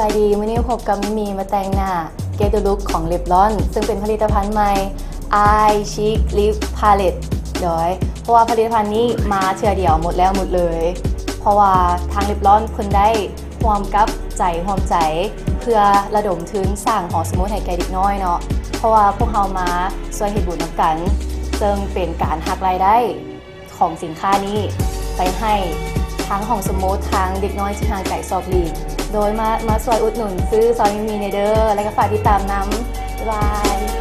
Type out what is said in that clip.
ายดีวันนี้พบกับมิมีมาแต่งหน้า Get the Look ของ Revlon ซึ่งเป็นผลิตภัณฑ์ใหม่ Eye Chic Lip Palette เพราะว่าผลิตภัณฑ์นี้มาเทื่อเดียวหมดเลย เพราะว่าทาง Revlon เพิ่นได้ร่วมกับร่วมใจ เพื่อระดมทุนสร้างหอสมุดให้แก่เด็กน้อยเนาะเพราะว่าพวกเรามาช่วยเฮ็ดบุญนำกันซึ่งเป็นการหักรายได้ของสินค้านี้ไปให้ทั้งห้องสมุดทางเด็กน้อยที่ห่างไกลซอกลีกโดยมาช่วยอุดหนุนซื้อซอยมีในเด้อและก็ฝากติดตามนำบ๊ายบาย